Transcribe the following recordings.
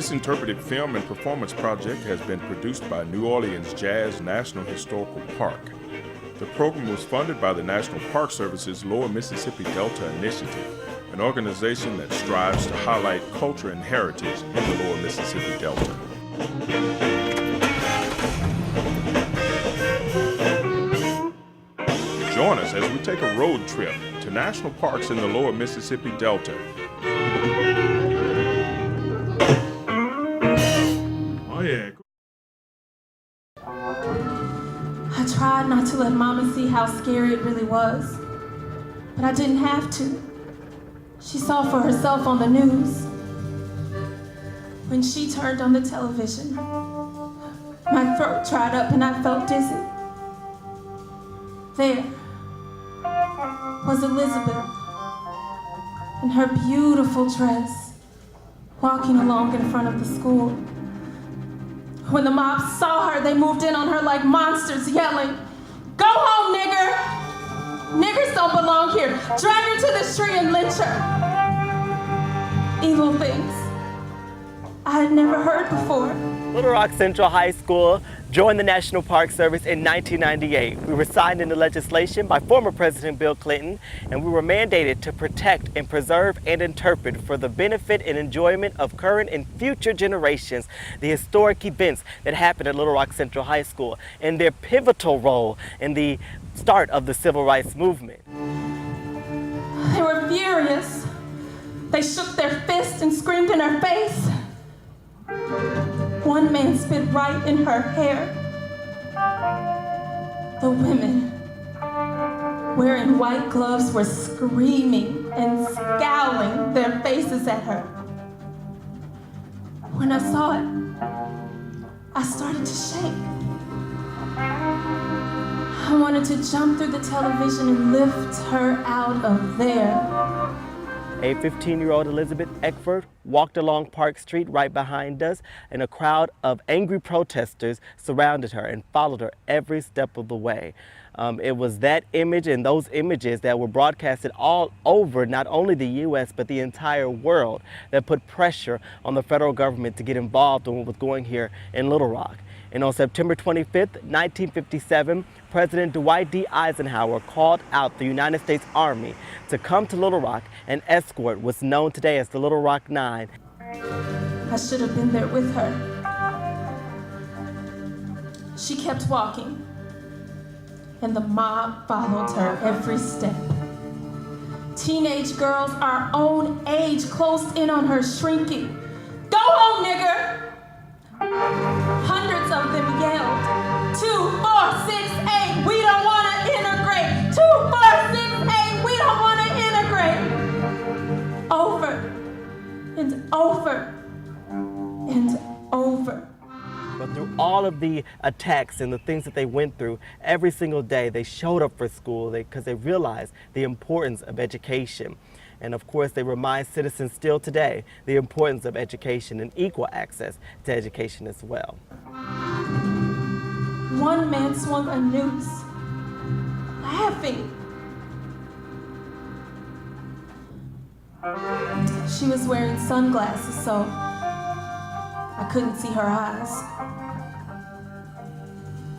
This interpretive film and performance project has been produced by New Orleans Jazz National Historical Park. The program was funded by the National Park Service's Lower Mississippi Delta Initiative, an organization that strives to highlight culture and heritage in the Lower Mississippi Delta. Join us as we take a road trip to national parks in the Lower Mississippi Delta. Oh yeah. I tried not to let Mama see how scary it really was, but I didn't have to. She saw for herself on the news. When she turned on the television, my throat dried up and I felt dizzy. There was Elizabeth in her beautiful dress, walking along in front of the school. When the mob saw her, they moved in on her like monsters, yelling, "Go home, nigger! Niggers don't belong here. Drag her to this tree and lynch her." Evil things I had never heard before. Little Rock Central High School joined the National Park Service in 1998. We were signed into legislation by former President Bill Clinton, and we were mandated to protect and preserve and interpret for the benefit and enjoyment of current and future generations the historic events that happened at Little Rock Central High School and their pivotal role in the start of the Civil Rights Movement. They were furious. They shook their fists and screamed in her face. One man spit right in her hair. The women, wearing white gloves, were screaming and scowling their faces at her. When I saw it, I started to shake. I wanted to jump through the television and lift her out of there. A 15-year-old Elizabeth Eckford walked along Park Street right behind us, and a crowd of angry protesters surrounded her and followed her every step of the way. It was that image and those images that were broadcasted all over not only the U.S. but the entire world that put pressure on the federal government to get involved in what was going here in Little Rock. And on September 25th, 1957, President Dwight D. Eisenhower called out the United States Army to come to Little Rock and escort what's known today as the Little Rock Nine. I should have been there with her. She kept walking, and the mob followed her every step. Teenage girls our own age closed in on her, shrieking, "Go home, nigger!" Hundreds of them yelled, 2, 4, 6, 8, we don't want to integrate. 2, 4, 6, 8, we don't want to integrate. Over and over and over. But through all of the attacks and the things that they went through, every single day they showed up for school because they realized the importance of education. And of course, they remind citizens still today the importance of education and equal access to education as well. One man swung a noose, laughing. She was wearing sunglasses, so I couldn't see her eyes.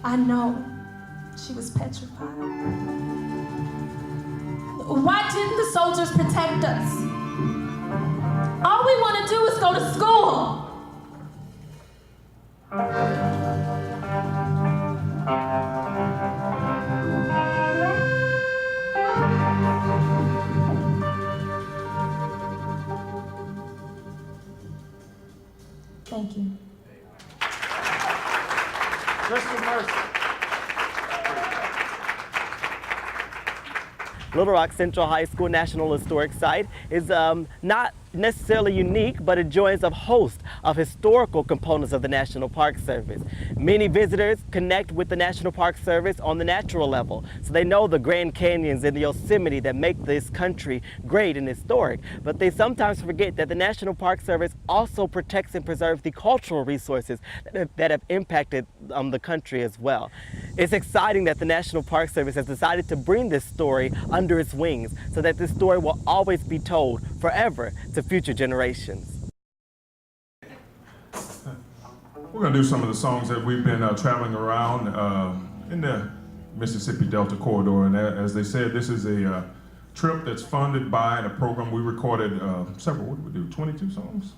I know she was petrified. Why didn't the soldiers protect us? All we want to do is go to school. Thank you. Mr. Mercer. Little Rock Central High School National Historic Site is not necessarily unique, but it joins a host of historical components of the National Park Service. Many visitors connect with the National Park Service on the natural level, so they know the Grand Canyons and the Yosemite that make this country great and historic, but they sometimes forget that the National Park Service also protects and preserves the cultural resources that have impacted the country as well. It's exciting that the National Park Service has decided to bring this story under its wings so that this story will always be told forever to future generations. We're going to do some of the songs that we've been traveling around in the Mississippi Delta corridor. And as they said, this is a trip that's funded by a program. We recorded several, what did we do, 22 songs?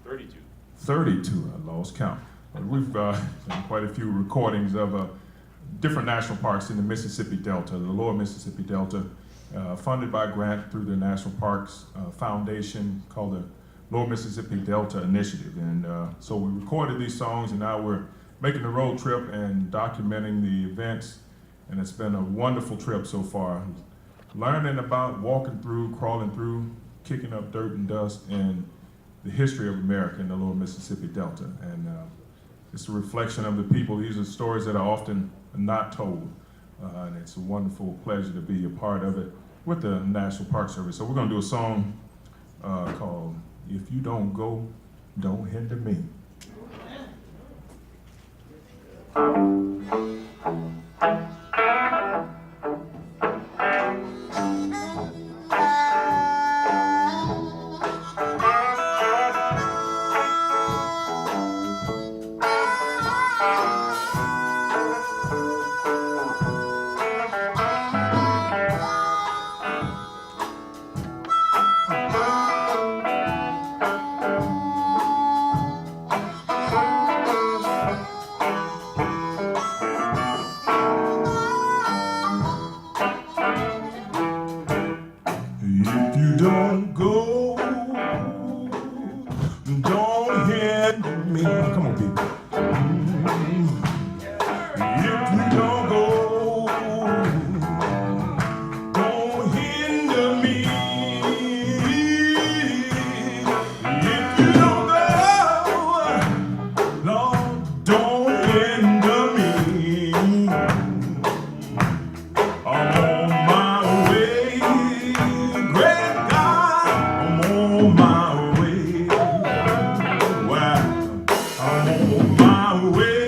32. 32, I lost count. But we've done quite a few recordings of different national parks in the Mississippi Delta, the lower Mississippi Delta, funded by a grant through the National Parks Foundation called the Lower Mississippi Delta Initiative. And so we recorded these songs, and now we're making the road trip and documenting the events. And it's been a wonderful trip so far. Learning about walking through, crawling through, kicking up dirt and dust, and the history of America in the lower Mississippi Delta. And it's a reflection of the people. These are stories that are often not told. And it's a wonderful pleasure to be a part of it with the National Park Service. So we're gonna do a song called If You Don't Go, Don't Hinder Me. If you don't go, don't hinder me. Come on, people. If you don't go, don't hinder me. If you don't go, Lord, don't hinder me. I'm on my way, great God, I'm on my way. Wow, I'm on my way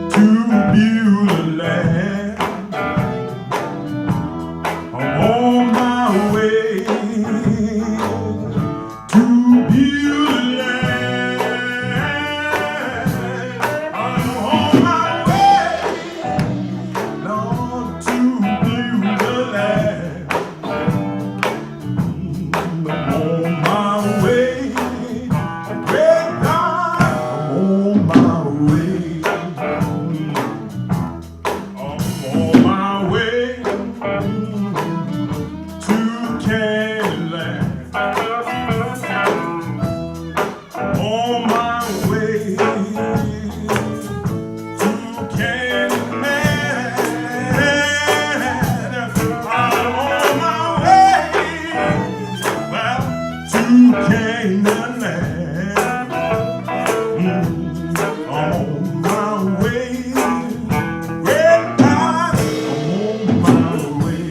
to Beulah land. I'm on my way to Beulah land. I'm on my way, Lord, to Beulah land. I'm on my way, great God, I'm on my way. I'm on my way to Candyland. On my way to Candyland. I'm on my way, well, to Candyland. On my way, great God, I'm on my way.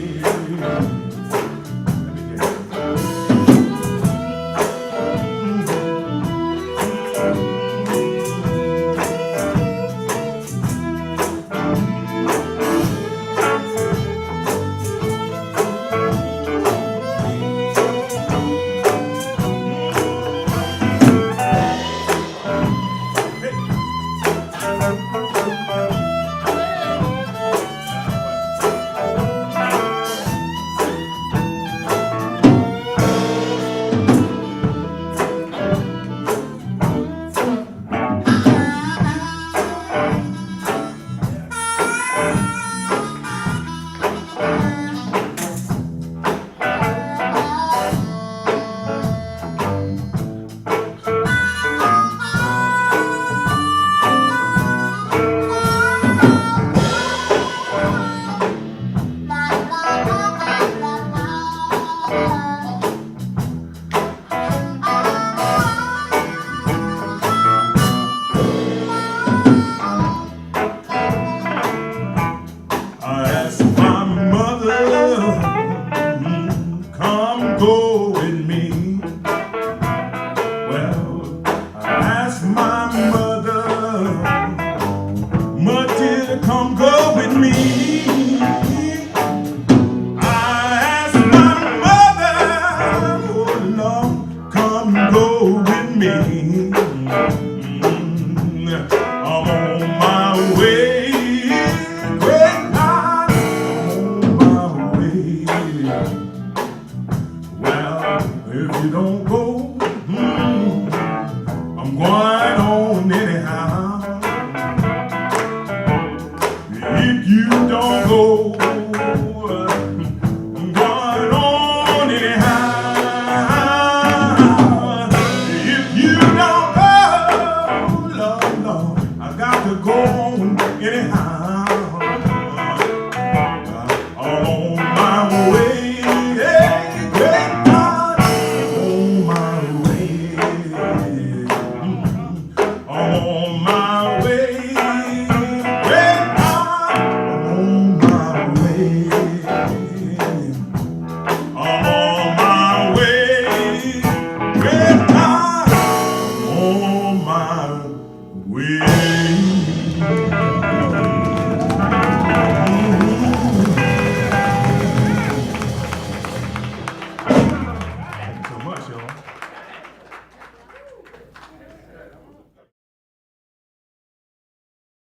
be